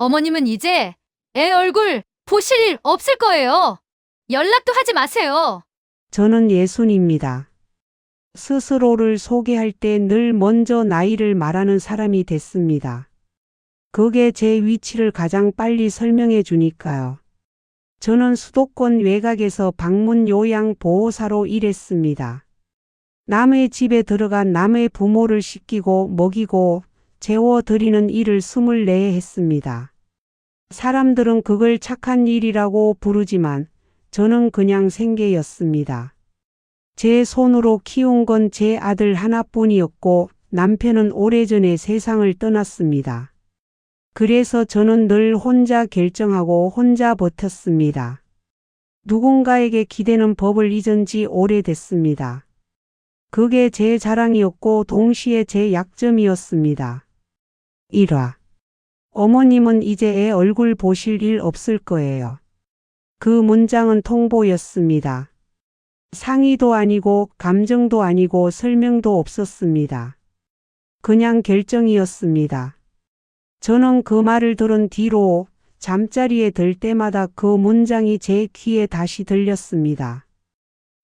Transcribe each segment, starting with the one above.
어머님은 이제 애 얼굴 보실 일 없을 거예요. 연락도 하지 마세요. 저는 예순입니다. 스스로를 소개할 때 늘 먼저 나이를 말하는 사람이 됐습니다. 그게 제 위치를 가장 빨리 설명해 주니까요. 저는 수도권 외곽에서 방문 요양 보호사로 일했습니다. 남의 집에 들어가 남의 부모를 씻기고 먹이고 재워드리는 일을 24해 했습니다. 사람들은 그걸 착한 일이라고 부르지만 저는 그냥 생계였습니다. 제 손으로 키운 건 제 아들 하나뿐이었고 남편은 오래전에 세상을 떠났습니다. 그래서 저는 늘 혼자 결정하고 혼자 버텼습니다. 누군가에게 기대는 법을 잊은 지 오래됐습니다. 그게 제 자랑이었고 동시에 제 약점이었습니다. 1화. 어머님은 이제 애 얼굴 보실 일 없을 거예요. 그 문장은 통보였습니다. 상의도 아니고 감정도 아니고 설명도 없었습니다. 그냥 결정이었습니다. 저는 그 말을 들은 뒤로 잠자리에 들 때마다 그 문장이 제 귀에 다시 들렸습니다.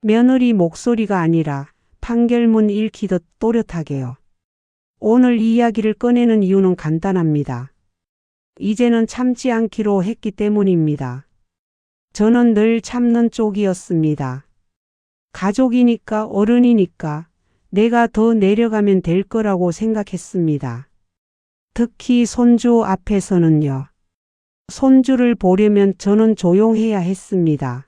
며느리 목소리가 아니라 판결문 읽히듯 또렷하게요. 오늘 이 이야기를 꺼내는 이유는 간단합니다. 이제는 참지 않기로 했기 때문입니다. 저는 늘 참는 쪽이었습니다. 가족이니까 어른이니까 내가 더 내려가면 될 거라고 생각했습니다. 특히 손주 앞에서는요. 손주를 보려면 저는 조용해야 했습니다.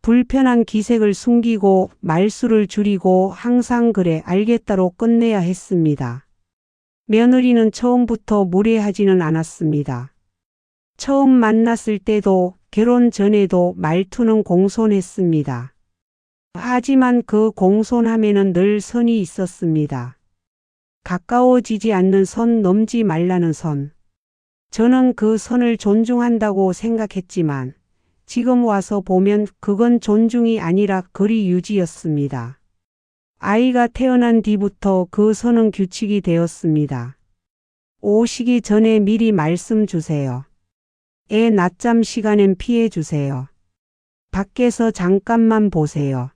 불편한 기색을 숨기고 말수를 줄이고 항상 그래 알겠다로 끝내야 했습니다. 며느리는 처음부터 무례하지는 않았습니다. 처음 만났을 때도 결혼 전에도 말투는 공손했습니다. 하지만 그 공손함에는 늘 선이 있었습니다. 가까워지지 않는 선, 넘지 말라는 선. 저는 그 선을 존중한다고 생각했지만 지금 와서 보면 그건 존중이 아니라 거리 유지였습니다. 아이가 태어난 뒤부터 그 선은 규칙이 되었습니다. 오시기 전에 미리 말씀 주세요. 애 낮잠 시간엔 피해 주세요. 밖에서 잠깐만 보세요.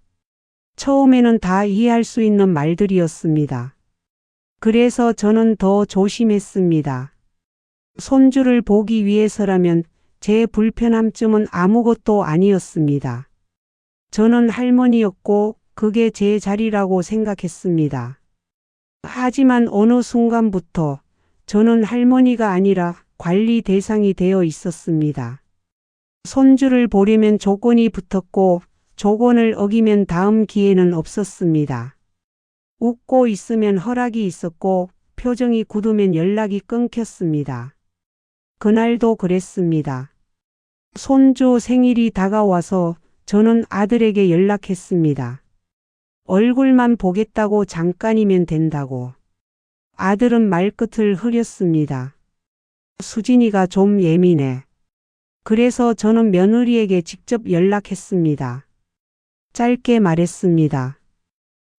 처음에는 다 이해할 수 있는 말들이었습니다. 그래서 저는 더 조심했습니다. 손주를 보기 위해서라면 제 불편함쯤은 아무것도 아니었습니다. 저는 할머니였고 그게 제 자리라고 생각했습니다. 하지만 어느 순간부터 저는 할머니가 아니라 관리 대상이 되어 있었습니다. 손주를 보려면 조건이 붙었고 조건을 어기면 다음 기회는 없었습니다. 웃고 있으면 허락이 있었고 표정이 굳으면 연락이 끊겼습니다. 그날도 그랬습니다. 손주 생일이 다가와서 저는 아들에게 연락했습니다. 얼굴만 보겠다고 잠깐이면 된다고. 아들은 말끝을 흐렸습니다. 수진이가 좀 예민해. 그래서 저는 며느리에게 직접 연락했습니다. 짧게 말했습니다.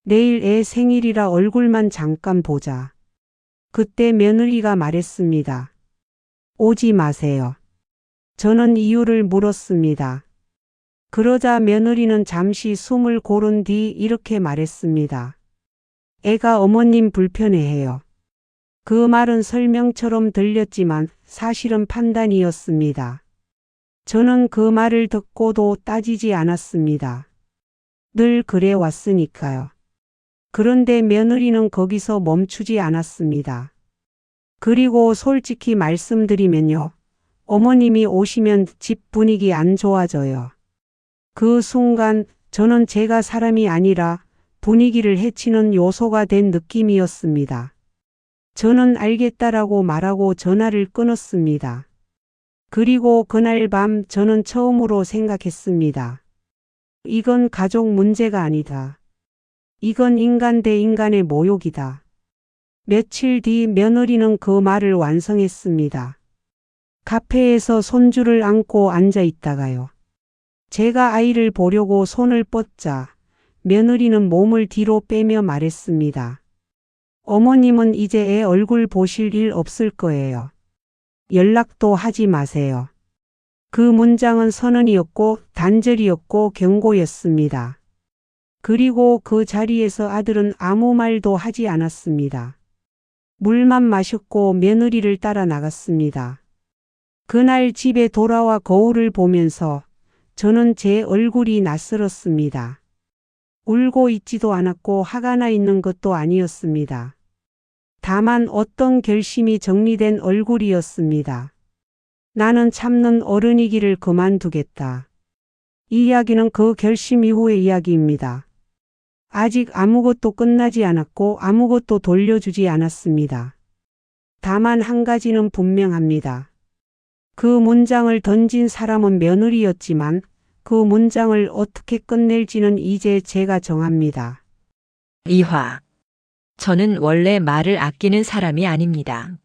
내일 애 생일이라 얼굴만 잠깐 보자. 그때 며느리가 말했습니다. 오지 마세요. 저는 이유를 물었습니다. 그러자 며느리는 잠시 숨을 고른 뒤 이렇게 말했습니다. 애가 어머님 불편해해요. 그 말은 설명처럼 들렸지만 사실은 판단이었습니다. 저는 그 말을 듣고도 따지지 않았습니다. 늘 그래 왔으니까요. 그런데 며느리는 거기서 멈추지 않았습니다. 그리고 솔직히 말씀드리면요. 어머님이 오시면 집 분위기 안 좋아져요. 그 순간 저는 제가 사람이 아니라 분위기를 해치는 요소가 된 느낌이었습니다. 저는 알겠다라고 말하고 전화를 끊었습니다. 그리고 그날 밤 저는 처음으로 생각했습니다. 이건 가족 문제가 아니다. 이건 인간 대 인간의 모욕이다. 며칠 뒤 며느리는 그 말을 완성했습니다. 카페에서 손주를 안고 앉아 있다가요. 제가 아이를 보려고 손을 뻗자 며느리는 몸을 뒤로 빼며 말했습니다. 어머님은 이제 애 얼굴 보실 일 없을 거예요. 연락도 하지 마세요. 그 문장은 선언이었고 단절이었고 경고였습니다. 그리고 그 자리에서 아들은 아무 말도 하지 않았습니다. 물만 마셨고 며느리를 따라 나갔습니다. 그날 집에 돌아와 거울을 보면서 저는 제 얼굴이 낯설었습니다. 울고 있지도 않았고 화가 나 있는 것도 아니었습니다. 다만 어떤 결심이 정리된 얼굴이었습니다. 나는 참는 어른이기를 그만두겠다. 이 이야기는 그 결심 이후의 이야기입니다. 아직 아무것도 끝나지 않았고 아무것도 돌려주지 않았습니다. 다만 한 가지는 분명합니다. 그 문장을 던진 사람은 며느리였지만 그 문장을 어떻게 끝낼지는 이제 제가 정합니다. 이화. 저는 원래 말을 아끼는 사람이 아닙니다.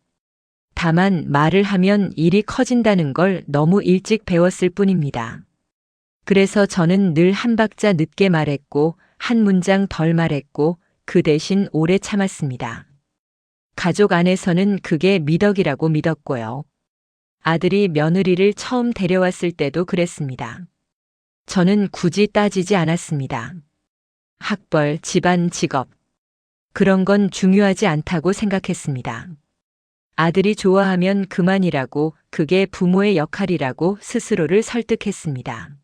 다만 말을 하면 일이 커진다는 걸 너무 일찍 배웠을 뿐입니다. 그래서 저는 늘 한 박자 늦게 말했고 한 문장 덜 말했고 그 대신 오래 참았습니다. 가족 안에서는 그게 미덕이라고 믿었고요. 아들이 며느리를 처음 데려왔을 때도 그랬습니다. 저는 굳이 따지지 않았습니다. 학벌, 집안, 직업. 그런 건 중요하지 않다고 생각했습니다. 아들이 좋아하면 그만이라고, 그게 부모의 역할이라고 스스로를 설득했습니다.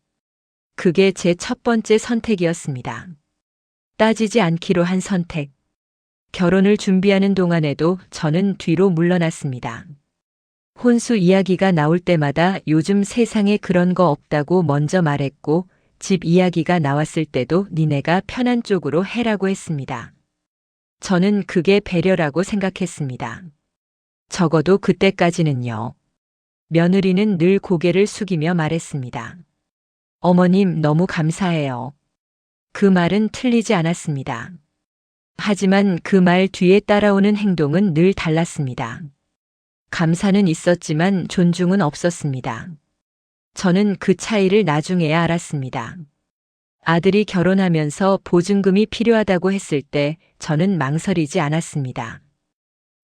그게 제 첫 번째 선택이었습니다. 따지지 않기로 한 선택. 결혼을 준비하는 동안에도 저는 뒤로 물러났습니다. 혼수 이야기가 나올 때마다 요즘 세상에 그런 거 없다고 먼저 말했고, 집 이야기가 나왔을 때도 니네가 편한 쪽으로 해라고 했습니다. 저는 그게 배려라고 생각했습니다. 적어도 그때까지는요. 며느리는 늘 고개를 숙이며 말했습니다. 어머님 너무 감사해요. 그 말은 틀리지 않았습니다. 하지만 그 말 뒤에 따라오는 행동은 늘 달랐습니다. 감사는 있었지만 존중은 없었습니다. 저는 그 차이를 나중에야 알았습니다. 아들이 결혼하면서 보증금이 필요하다고 했을 때 저는 망설이지 않았습니다.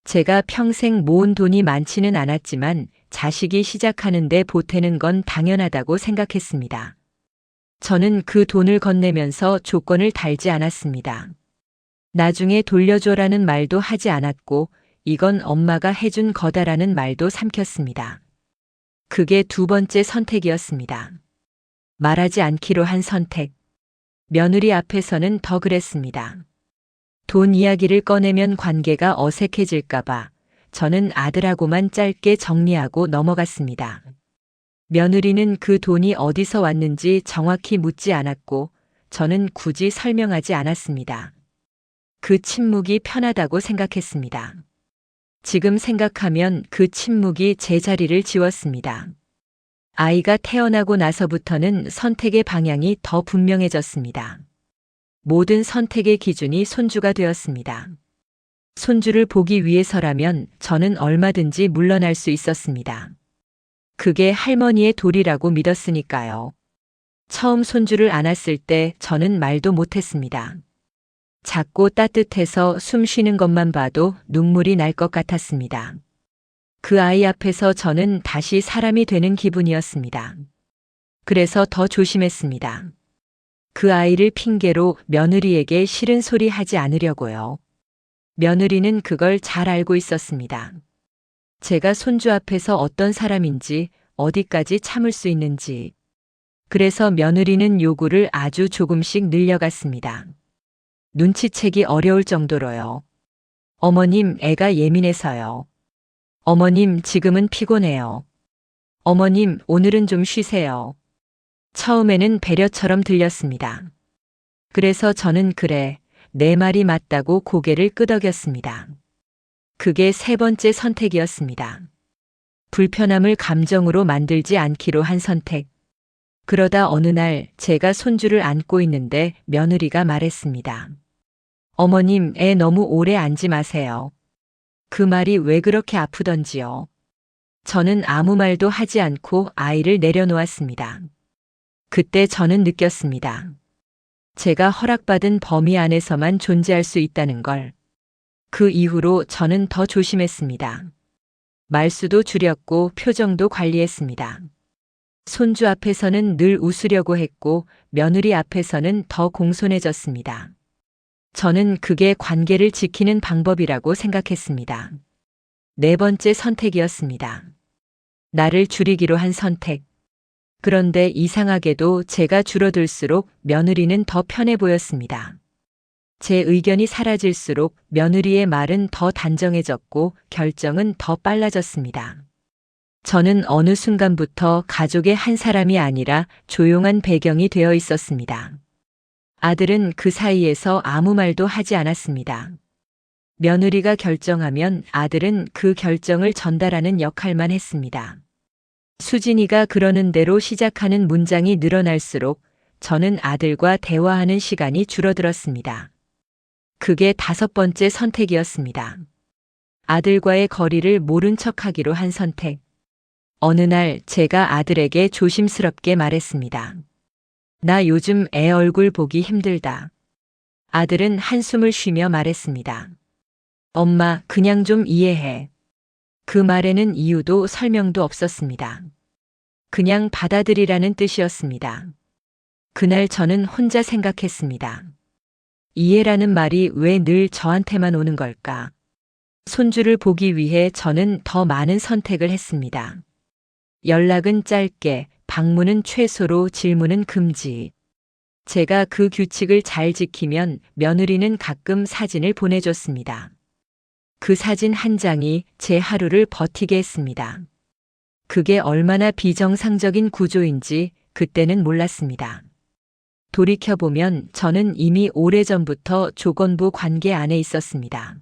제가 평생 모은 돈이 많지는 않았지만 자식이 시작하는데 보태는 건 당연하다고 생각했습니다. 저는 그 돈을 건네면서 조건을 달지 않았습니다. 나중에 돌려줘라는 말도 하지 않았고 이건 엄마가 해준 거다라는 말도 삼켰습니다. 그게 두 번째 선택이었습니다. 말하지 않기로 한 선택. 며느리 앞에서는 더 그랬습니다. 돈 이야기를 꺼내면 관계가 어색해질까봐 저는 아들하고만 짧게 정리하고 넘어갔습니다. 며느리는 그 돈이 어디서 왔는지 정확히 묻지 않았고 저는 굳이 설명하지 않았습니다. 그 침묵이 편하다고 생각했습니다. 지금 생각하면 그 침묵이 제 자리를 지웠습니다. 아이가 태어나고 나서부터는 선택의 방향이 더 분명해졌습니다. 모든 선택의 기준이 손주가 되었습니다. 손주를 보기 위해서라면 저는 얼마든지 물러날 수 있었습니다. 그게 할머니의 도리라고 믿었으니까요. 처음 손주를 안았을 때 저는 말도 못했습니다. 작고 따뜻해서 숨 쉬는 것만 봐도 눈물이 날 것 같았습니다. 그 아이 앞에서 저는 다시 사람이 되는 기분이었습니다. 그래서 더 조심했습니다. 그 아이를 핑계로 며느리에게 싫은 소리 하지 않으려고요. 며느리는 그걸 잘 알고 있었습니다. 제가 손주 앞에서 어떤 사람인지, 어디까지 참을 수 있는지. 그래서 며느리는 요구를 아주 조금씩 늘려갔습니다. 눈치채기 어려울 정도로요. 어머님, 애가 예민해서요. 어머님, 지금은 피곤해요. 어머님, 오늘은 좀 쉬세요. 처음에는 배려처럼 들렸습니다. 그래서 저는 그래, 내 말이 맞다고 고개를 끄덕였습니다. 그게 세 번째 선택이었습니다. 불편함을 감정으로 만들지 않기로 한 선택. 그러다 어느 날 제가 손주를 안고 있는데 며느리가 말했습니다. 어머님, 애 너무 오래 안지 마세요. 그 말이 왜 그렇게 아프던지요. 저는 아무 말도 하지 않고 아이를 내려놓았습니다. 그때 저는 느꼈습니다. 제가 허락받은 범위 안에서만 존재할 수 있다는 걸. 그 이후로 저는 더 조심했습니다. 말수도 줄였고 표정도 관리했습니다. 손주 앞에서는 늘 웃으려고 했고 며느리 앞에서는 더 공손해졌습니다. 저는 그게 관계를 지키는 방법이라고 생각했습니다. 네 번째 선택이었습니다. 나를 줄이기로 한 선택. 그런데 이상하게도 제가 줄어들수록 며느리는 더 편해 보였습니다. 제 의견이 사라질수록 며느리의 말은 더 단정해졌고 결정은 더 빨라졌습니다. 저는 어느 순간부터 가족의 한 사람이 아니라 조용한 배경이 되어 있었습니다. 아들은 그 사이에서 아무 말도 하지 않았습니다. 며느리가 결정하면 아들은 그 결정을 전달하는 역할만 했습니다. 수진이가 그러는 대로 시작하는 문장이 늘어날수록 저는 아들과 대화하는 시간이 줄어들었습니다. 그게 다섯 번째 선택이었습니다. 아들과의 거리를 모른 척하기로 한 선택. 어느 날 제가 아들에게 조심스럽게 말했습니다. 나 요즘 애 얼굴 보기 힘들다. 아들은 한숨을 쉬며 말했습니다. 엄마, 그냥 좀 이해해. 그 말에는 이유도 설명도 없었습니다. 그냥 받아들이라는 뜻이었습니다. 그날 저는 혼자 생각했습니다. 이해라는 말이 왜 늘 저한테만 오는 걸까? 손주를 보기 위해 저는 더 많은 선택을 했습니다. 연락은 짧게, 방문은 최소로, 질문은 금지. 제가 그 규칙을 잘 지키면 며느리는 가끔 사진을 보내줬습니다. 그 사진 한 장이 제 하루를 버티게 했습니다. 그게 얼마나 비정상적인 구조인지 그때는 몰랐습니다. 돌이켜보면 저는 이미 오래전부터 조건부 관계 안에 있었습니다.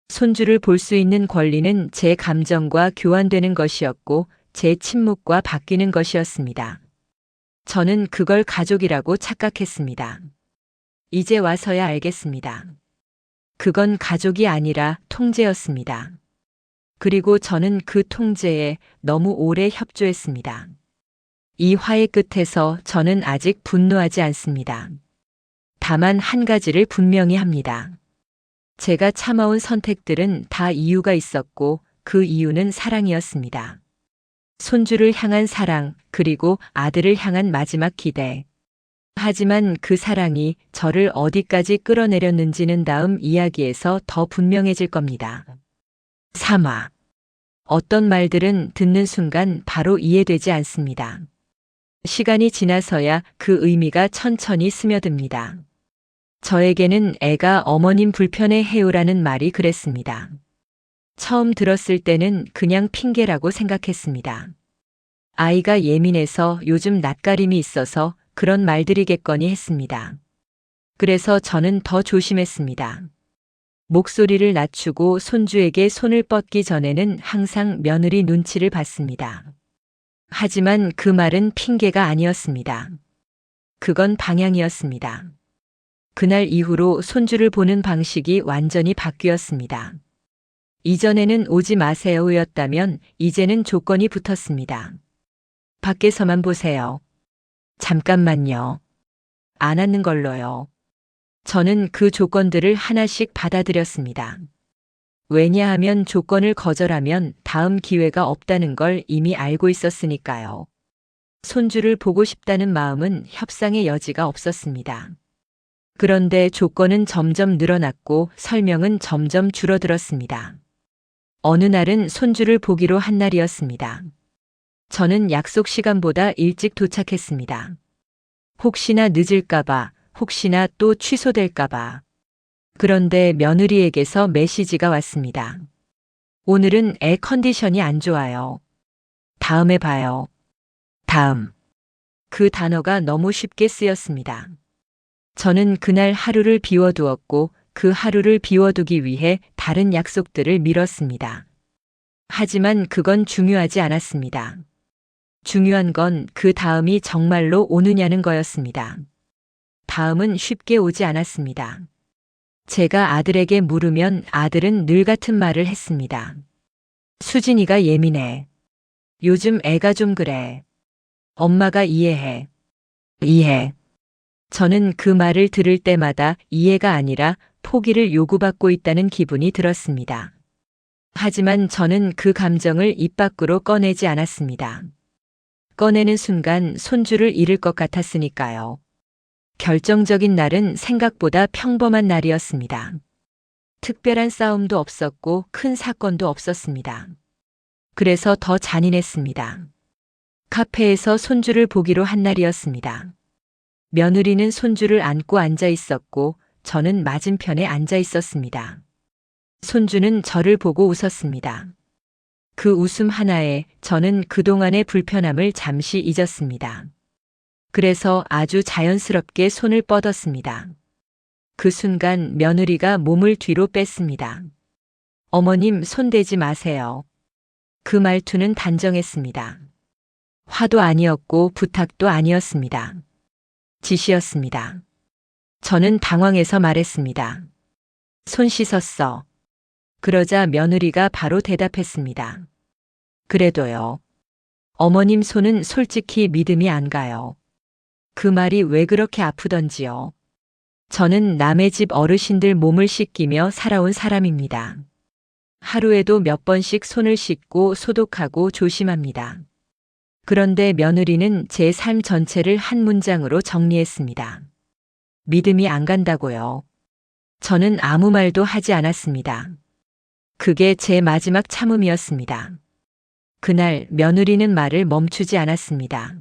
손주를 볼 수 있는 권리는 제 감정과 교환되는 것이었고 제 침묵과 바뀌는 것이었습니다. 저는 그걸 가족이라고 착각했습니다. 이제 와서야 알겠습니다. 그건 가족이 아니라 통제였습니다. 그리고 저는 그 통제에 너무 오래 협조했습니다. 이 화의 끝에서 저는 아직 분노하지 않습니다. 다만 한 가지를 분명히 합니다. 제가 참아온 선택들은 다 이유가 있었고 그 이유는 사랑이었습니다. 손주를 향한 사랑, 그리고 아들을 향한 마지막 기대. 하지만 그 사랑이 저를 어디까지 끌어내렸는지는 다음 이야기에서 더 분명해질 겁니다. 3화. 어떤 말들은 듣는 순간 바로 이해되지 않습니다. 시간이 지나서야 그 의미가 천천히 스며듭니다. 저에게는 애가 어머님 불편해 해요라는 말이 그랬습니다. 처음 들었을 때는 그냥 핑계라고 생각했습니다. 아이가 예민해서 요즘 낯가림이 있어서 그런 말들이겠거니 했습니다. 그래서 저는 더 조심했습니다. 목소리를 낮추고 손주에게 손을 뻗기 전에는 항상 며느리 눈치를 봤습니다. 하지만 그 말은 핑계가 아니었습니다. 그건 방향이었습니다. 그날 이후로 손주를 보는 방식이 완전히 바뀌었습니다. 이전에는 오지 마세요였다면 이제는 조건이 붙었습니다. 밖에서만 보세요. 잠깐만요. 안 하는 걸로요. 저는 그 조건들을 하나씩 받아들였습니다. 왜냐하면 조건을 거절하면 다음 기회가 없다는 걸 이미 알고 있었으니까요. 손주를 보고 싶다는 마음은 협상의 여지가 없었습니다. 그런데 조건은 점점 늘어났고 설명은 점점 줄어들었습니다. 어느 날은 손주를 보기로 한 날이었습니다. 저는 약속 시간보다 일찍 도착했습니다. 혹시나 늦을까봐, 혹시나 또 취소될까봐. 그런데 며느리에게서 메시지가 왔습니다. 오늘은 애 컨디션이 안 좋아요. 다음에 봐요. 다음. 그 단어가 너무 쉽게 쓰였습니다. 저는 그날 하루를 비워두었고 그 하루를 비워두기 위해 다른 약속들을 미뤘습니다. 하지만 그건 중요하지 않았습니다. 중요한 건 그 다음이 정말로 오느냐는 거였습니다. 다음은 쉽게 오지 않았습니다. 제가 아들에게 물으면 아들은 늘 같은 말을 했습니다. 수진이가 예민해. 요즘 애가 좀 그래. 엄마가 이해해. 이해. 저는 그 말을 들을 때마다 이해가 아니라 포기를 요구받고 있다는 기분이 들었습니다. 하지만 저는 그 감정을 입 밖으로 꺼내지 않았습니다. 꺼내는 순간 손주를 잃을 것 같았으니까요. 결정적인 날은 생각보다 평범한 날이었습니다. 특별한 싸움도 없었고 큰 사건도 없었습니다. 그래서 더 잔인했습니다. 카페에서 손주를 보기로 한 날이었습니다. 며느리는 손주를 안고 앉아 있었고 저는 맞은편에 앉아 있었습니다. 손주는 저를 보고 웃었습니다. 그 웃음 하나에 저는 그동안의 불편함을 잠시 잊었습니다. 그래서 아주 자연스럽게 손을 뻗었습니다. 그 순간 며느리가 몸을 뒤로 뺐습니다. 어머님, 손대지 마세요. 그 말투는 단정했습니다. 화도 아니었고 부탁도 아니었습니다. 지시였습니다. 저는 당황해서 말했습니다. 손 씻었어. 그러자 며느리가 바로 대답했습니다. 그래도요. 어머님 손은 솔직히 믿음이 안 가요. 그 말이 왜 그렇게 아프던지요. 저는 남의 집 어르신들 몸을 씻기며 살아온 사람입니다. 하루에도 몇 번씩 손을 씻고 소독하고 조심합니다. 그런데 며느리는 제 삶 전체를 한 문장으로 정리했습니다. 믿음이 안 간다고요. 저는 아무 말도 하지 않았습니다. 그게 제 마지막 참음이었습니다. 그날 며느리는 말을 멈추지 않았습니다.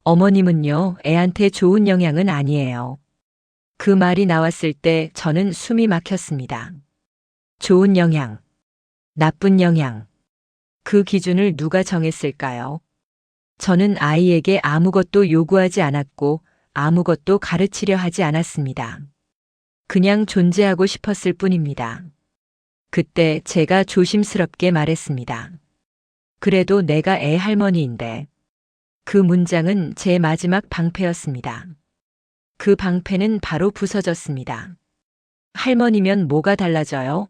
어머님은요, 애한테 좋은 영향은 아니에요. 그 말이 나왔을 때 저는 숨이 막혔습니다. 좋은 영향, 나쁜 영향. 그 기준을 누가 정했을까요? 저는 아이에게 아무것도 요구하지 않았고 아무것도 가르치려 하지 않았습니다. 그냥 존재하고 싶었을 뿐입니다. 그때 제가 조심스럽게 말했습니다. 그래도 내가 애 할머니인데. 그 문장은 제 마지막 방패였습니다. 그 방패는 바로 부서졌습니다. 할머니면 뭐가 달라져요?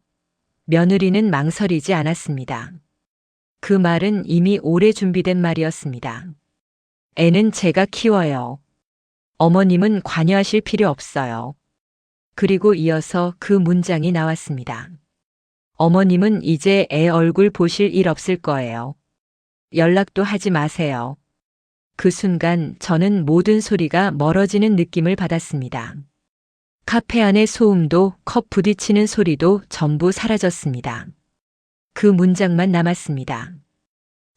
며느리는 망설이지 않았습니다. 그 말은 이미 오래 준비된 말이었습니다. 애는 제가 키워요. 어머님은 관여하실 필요 없어요. 그리고 이어서 그 문장이 나왔습니다. 어머님은 이제 애 얼굴 보실 일 없을 거예요. 연락도 하지 마세요. 그 순간 저는 모든 소리가 멀어지는 느낌을 받았습니다. 카페 안의 소음도 컵 부딪히는 소리도 전부 사라졌습니다. 그 문장만 남았습니다.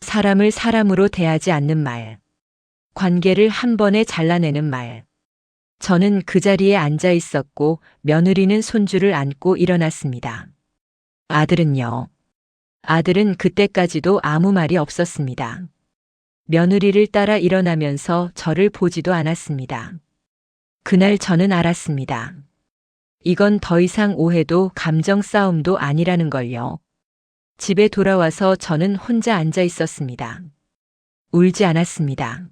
사람을 사람으로 대하지 않는 말. 관계를 한 번에 잘라내는 말. 저는 그 자리에 앉아 있었고 며느리는 손주를 안고 일어났습니다. 아들은요. 아들은 그때까지도 아무 말이 없었습니다. 며느리를 따라 일어나면서 저를 보지도 않았습니다. 그날 저는 알았습니다. 이건 더 이상 오해도 감정 싸움도 아니라는 걸요. 집에 돌아와서 저는 혼자 앉아 있었습니다. 울지 않았습니다.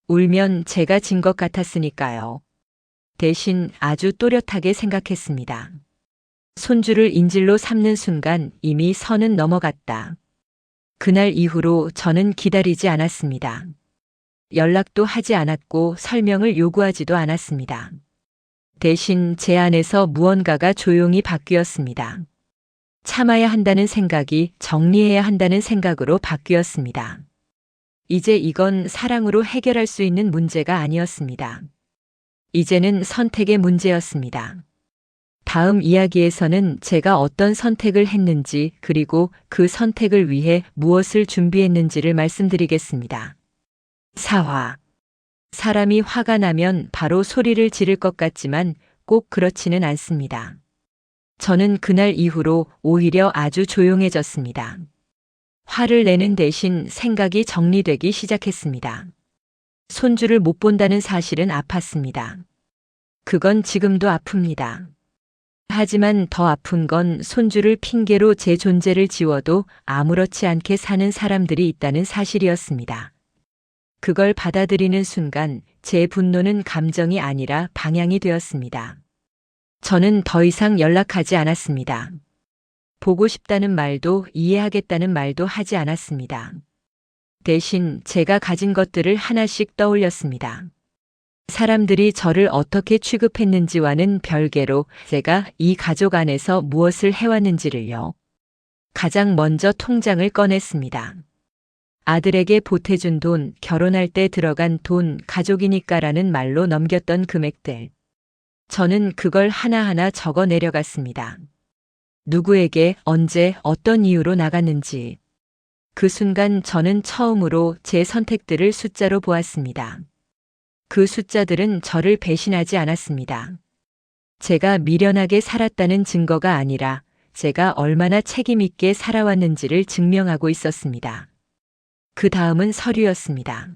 울면 제가 진 것 같았으니까요. 대신 아주 또렷하게 생각했습니다. 손주를 인질로 삼는 순간 이미 선은 넘어갔다. 그날 이후로 저는 기다리지 않았습니다. 연락도 하지 않았고 설명을 요구하지도 않았습니다. 대신 제 안에서 무언가가 조용히 바뀌었습니다. 참아야 한다는 생각이 정리해야 한다는 생각으로 바뀌었습니다. 이제 이건 사랑으로 해결할 수 있는 문제가 아니었습니다. 이제는 선택의 문제였습니다. 다음 이야기에서는 제가 어떤 선택을 했는지 그리고 그 선택을 위해 무엇을 준비했는지를 말씀드리겠습니다. 4화. 사람이 화가 나면 바로 소리를 지를 것 같지만 꼭 그렇지는 않습니다. 저는 그날 이후로 오히려 아주 조용해졌습니다. 화를 내는 대신 생각이 정리되기 시작했습니다. 손주를 못 본다는 사실은 아팠습니다. 그건 지금도 아픕니다. 하지만 더 아픈 건 손주를 핑계로 제 존재를 지워도 아무렇지 않게 사는 사람들이 있다는 사실이었습니다. 그걸 받아들이는 순간 제 분노는 감정이 아니라 방향이 되었습니다. 저는 더 이상 연락하지 않았습니다. 보고 싶다는 말도 이해하겠다는 말도 하지 않았습니다. 대신 제가 가진 것들을 하나씩 떠올렸습니다. 사람들이 저를 어떻게 취급했는지와는 별개로 제가 이 가족 안에서 무엇을 해왔는지를요. 가장 먼저 통장을 꺼냈습니다. 아들에게 보태준 돈, 결혼할 때 들어간 돈, 가족이니까라는 말로 넘겼던 금액들. 저는 그걸 하나하나 적어 내려갔습니다. 누구에게, 언제, 어떤 이유로 나갔는지. 그 순간 저는 처음으로 제 선택들을 숫자로 보았습니다. 그 숫자들은 저를 배신하지 않았습니다. 제가 미련하게 살았다는 증거가 아니라 제가 얼마나 책임있게 살아왔는지를 증명하고 있었습니다. 그 다음은 서류였습니다.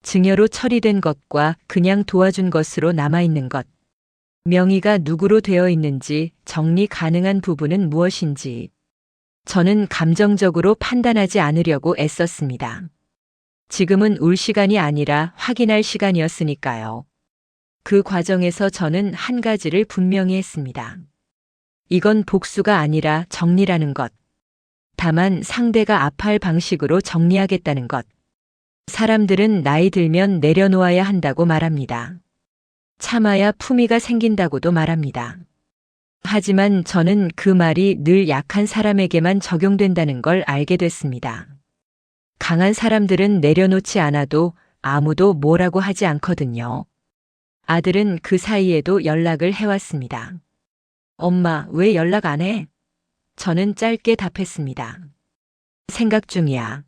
증여로 처리된 것과 그냥 도와준 것으로 남아있는 것. 명의가 누구로 되어 있는지, 정리 가능한 부분은 무엇인지. 저는 감정적으로 판단하지 않으려고 애썼습니다. 지금은 울 시간이 아니라 확인할 시간이었으니까요. 그 과정에서 저는 한 가지를 분명히 했습니다. 이건 복수가 아니라 정리라는 것. 다만 상대가 아파할 방식으로 정리하겠다는 것. 사람들은 나이 들면 내려놓아야 한다고 말합니다. 참아야 품위가 생긴다고도 말합니다. 하지만 저는 그 말이 늘 약한 사람에게만 적용된다는 걸 알게 됐습니다. 강한 사람들은 내려놓지 않아도 아무도 뭐라고 하지 않거든요. 아들은 그 사이에도 연락을 해왔습니다. 엄마, 왜 연락 안 해? 저는 짧게 답했습니다. 생각 중이야.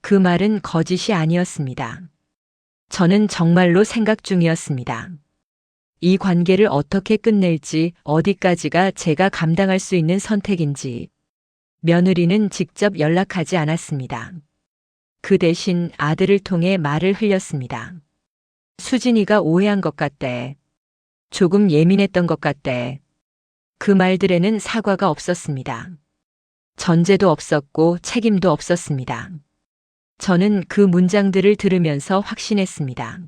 그 말은 거짓이 아니었습니다. 저는 정말로 생각 중이었습니다. 이 관계를 어떻게 끝낼지, 어디까지가 제가 감당할 수 있는 선택인지. 며느리는 직접 연락하지 않았습니다. 그 대신 아들을 통해 말을 흘렸습니다. 수진이가 오해한 것 같대. 조금 예민했던 것 같대. 그 말들에는 사과가 없었습니다. 전제도 없었고 책임도 없었습니다. 저는 그 문장들을 들으면서 확신했습니다.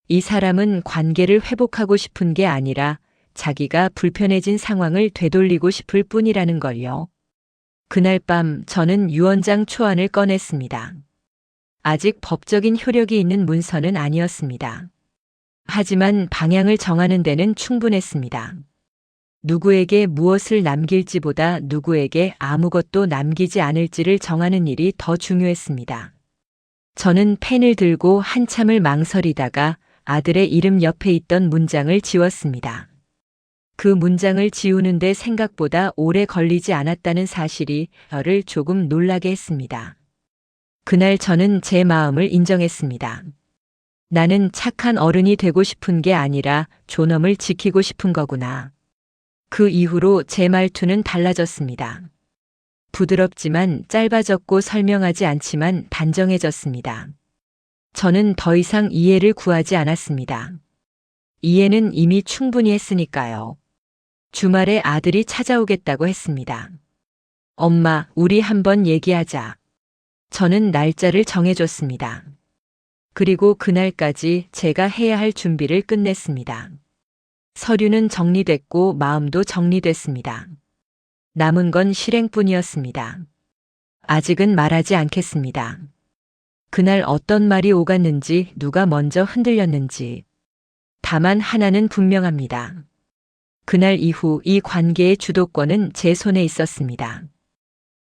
이 사람은 관계를 회복하고 싶은 게 아니라 자기가 불편해진 상황을 되돌리고 싶을 뿐이라는 걸요. 그날 밤 저는 유언장 초안을 꺼냈습니다. 아직 법적인 효력이 있는 문서는 아니었습니다. 하지만 방향을 정하는 데는 충분했습니다. 누구에게 무엇을 남길지보다 누구에게 아무것도 남기지 않을지를 정하는 일이 더 중요했습니다. 저는 펜을 들고 한참을 망설이다가 아들의 이름 옆에 있던 문장을 지웠습니다. 그 문장을 지우는데 생각보다 오래 걸리지 않았다는 사실이 저를 조금 놀라게 했습니다. 그날 저는 제 마음을 인정했습니다. 나는 착한 어른이 되고 싶은 게 아니라 존엄을 지키고 싶은 거구나. 그 이후로 제 말투는 달라졌습니다. 부드럽지만 짧아졌고 설명하지 않지만 단정해졌습니다. 저는 더 이상 이해를 구하지 않았습니다. 이해는 이미 충분히 했으니까요. 주말에 아들이 찾아오겠다고 했습니다. 엄마, 우리 한번 얘기하자. 저는 날짜를 정해줬습니다. 그리고 그날까지 제가 해야 할 준비를 끝냈습니다. 서류는 정리됐고 마음도 정리됐습니다. 남은 건 실행뿐이었습니다. 아직은 말하지 않겠습니다. 그날 어떤 말이 오갔는지, 누가 먼저 흔들렸는지. 다만 하나는 분명합니다. 그날 이후 이 관계의 주도권은 제 손에 있었습니다.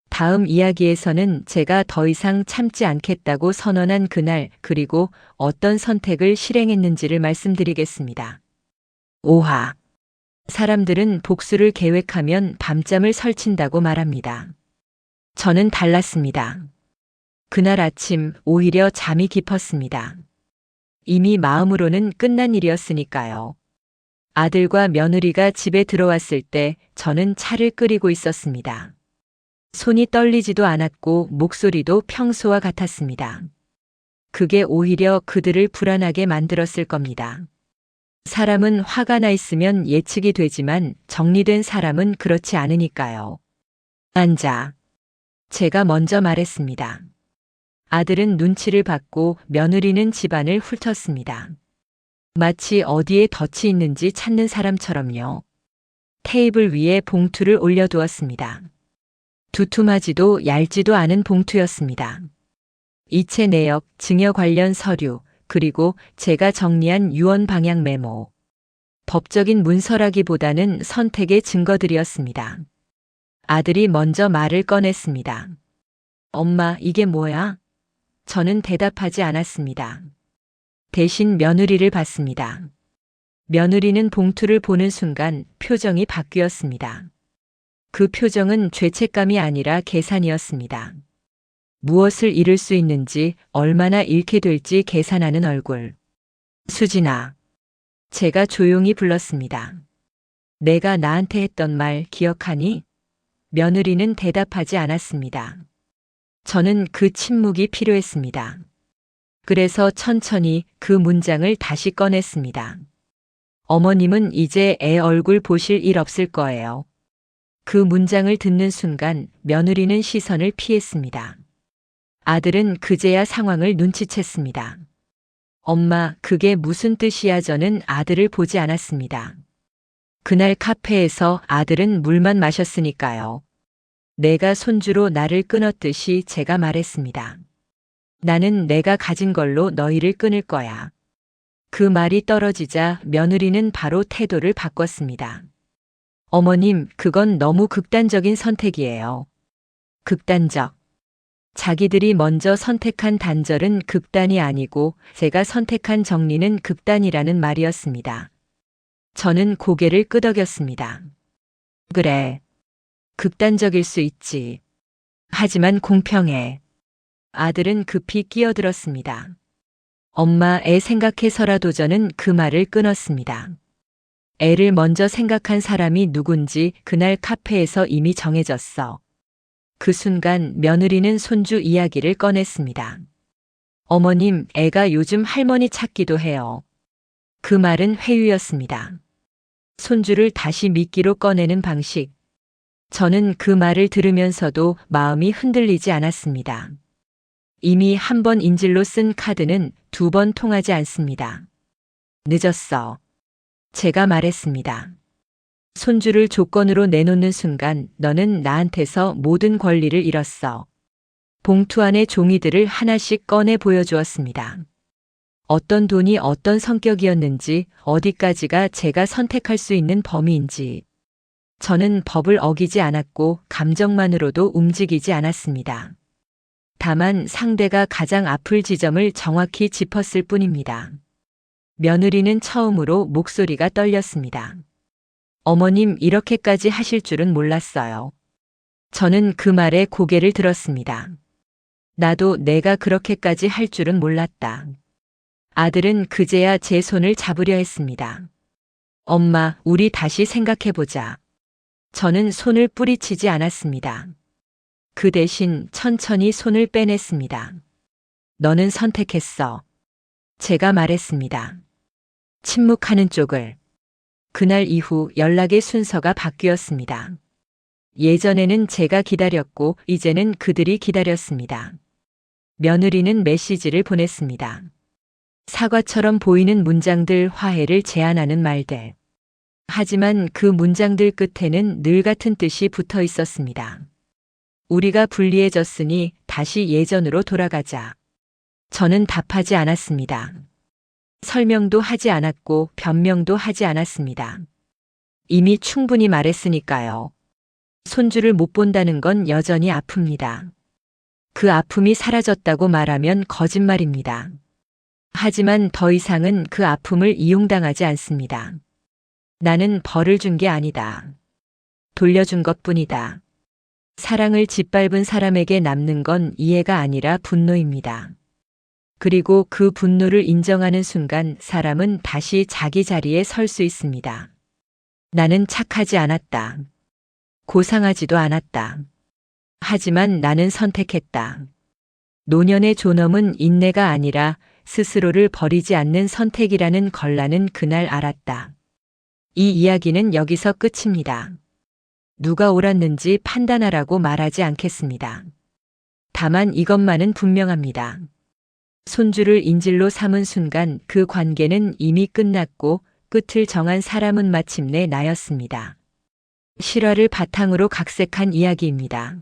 다음 이야기에서는 제가 더 이상 참지 않겠다고 선언한 그날, 그리고 어떤 선택을 실행했는지를 말씀드리겠습니다. 5화. 사람들은 복수를 계획하면 밤잠을 설친다고 말합니다. 저는 달랐습니다. 그날 아침 오히려 잠이 깊었습니다. 이미 마음으로는 끝난 일이었으니까요. 아들과 며느리가 집에 들어왔을 때 저는 차를 끓이고 있었습니다. 손이 떨리지도 않았고 목소리도 평소와 같았습니다. 그게 오히려 그들을 불안하게 만들었을 겁니다. 사람은 화가 나 있으면 예측이 되지만 정리된 사람은 그렇지 않으니까요. 앉아. 제가 먼저 말했습니다. 아들은 눈치를 받고 며느리는 집안을 훑었습니다. 마치 어디에 덫이 있는지 찾는 사람처럼요. 테이블 위에 봉투를 올려두었습니다. 두툼하지도 얇지도 않은 봉투였습니다. 이체 내역, 증여 관련 서류, 그리고 제가 정리한 유언 방향 메모. 법적인 문서라기보다는 선택의 증거들이었습니다. 아들이 먼저 말을 꺼냈습니다. 엄마, 이게 뭐야? 저는 대답하지 않았습니다. 대신 며느리를 봤습니다. 며느리는 봉투를 보는 순간 표정이 바뀌었습니다. 그 표정은 죄책감이 아니라 계산이었습니다. 무엇을 잃을 수 있는지, 얼마나 잃게 될지 계산하는 얼굴. 수진아. 제가 조용히 불렀습니다. 내가 나한테 했던 말 기억하니? 며느리는 대답하지 않았습니다. 저는 그 침묵이 필요했습니다. 그래서 천천히 그 문장을 다시 꺼냈습니다. 어머님은 이제 애 얼굴 보실 일 없을 거예요. 그 문장을 듣는 순간 며느리는 시선을 피했습니다. 아들은 그제야 상황을 눈치챘습니다. 엄마, 그게 무슨 뜻이야? 저는 아들을 보지 않았습니다. 그날 카페에서 아들은 물만 마셨으니까요. 내가 손주로 나를 끊었듯이 제가 말했습니다. 나는 내가 가진 걸로 너희를 끊을 거야. 그 말이 떨어지자 며느리는 바로 태도를 바꿨습니다. 어머님, 그건 너무 극단적인 선택이에요. 극단적. 자기들이 먼저 선택한 단절은 극단이 아니고 제가 선택한 정리는 극단이라는 말이었습니다. 저는 고개를 끄덕였습니다. 그래. 극단적일 수 있지. 하지만 공평해. 아들은 급히 끼어들었습니다. 엄마, 애 생각해서라도. 저는 그 말을 끊었습니다. 애를 먼저 생각한 사람이 누군지 그날 카페에서 이미 정해졌어. 그 순간 며느리는 손주 이야기를 꺼냈습니다. 어머님, 애가 요즘 할머니 찾기도 해요. 그 말은 회유였습니다. 손주를 다시 미끼로 꺼내는 방식. 저는 그 말을 들으면서도 마음이 흔들리지 않았습니다. 이미 한 번 인질로 쓴 카드는 두 번 통하지 않습니다. 늦었어. 제가 말했습니다. 손주를 조건으로 내놓는 순간 너는 나한테서 모든 권리를 잃었어. 봉투 안에 종이들을 하나씩 꺼내 보여주었습니다. 어떤 돈이 어떤 성격이었는지, 어디까지가 제가 선택할 수 있는 범위인지. 저는 법을 어기지 않았고 감정만으로도 움직이지 않았습니다. 다만 상대가 가장 아플 지점을 정확히 짚었을 뿐입니다. 며느리는 처음으로 목소리가 떨렸습니다. 어머님, 이렇게까지 하실 줄은 몰랐어요. 저는 그 말에 고개를 들었습니다. 나도 내가 그렇게까지 할 줄은 몰랐다. 아들은 그제야 제 손을 잡으려 했습니다. 엄마, 우리 다시 생각해보자. 저는 손을 뿌리치지 않았습니다. 그 대신 천천히 손을 빼냈습니다. 너는 선택했어. 제가 말했습니다. 침묵하는 쪽을. 그날 이후 연락의 순서가 바뀌었습니다. 예전에는 제가 기다렸고 이제는 그들이 기다렸습니다. 며느리는 메시지를 보냈습니다. 사과처럼 보이는 문장들, 화해를 제안하는 말들. 하지만 그 문장들 끝에는 늘 같은 뜻이 붙어 있었습니다. 우리가 불리해졌으니 다시 예전으로 돌아가자. 저는 답하지 않았습니다. 설명도 하지 않았고 변명도 하지 않았습니다. 이미 충분히 말했으니까요. 손주를 못 본다는 건 여전히 아픕니다. 그 아픔이 사라졌다고 말하면 거짓말입니다. 하지만 더 이상은 그 아픔을 이용당하지 않습니다. 나는 벌을 준 게 아니다. 돌려준 것뿐이다. 사랑을 짓밟은 사람에게 남는 건 이해가 아니라 분노입니다. 그리고 그 분노를 인정하는 순간 사람은 다시 자기 자리에 설 수 있습니다. 나는 착하지 않았다. 고상하지도 않았다. 하지만 나는 선택했다. 노년의 존엄은 인내가 아니라 스스로를 버리지 않는 선택이라는 걸 나는 그날 알았다. 이 이야기는 여기서 끝입니다. 누가 옳았는지 판단하라고 말하지 않겠습니다. 다만 이것만은 분명합니다. 손주를 인질로 삼은 순간 그 관계는 이미 끝났고 끝을 정한 사람은 마침내 나였습니다. 실화를 바탕으로 각색한 이야기입니다.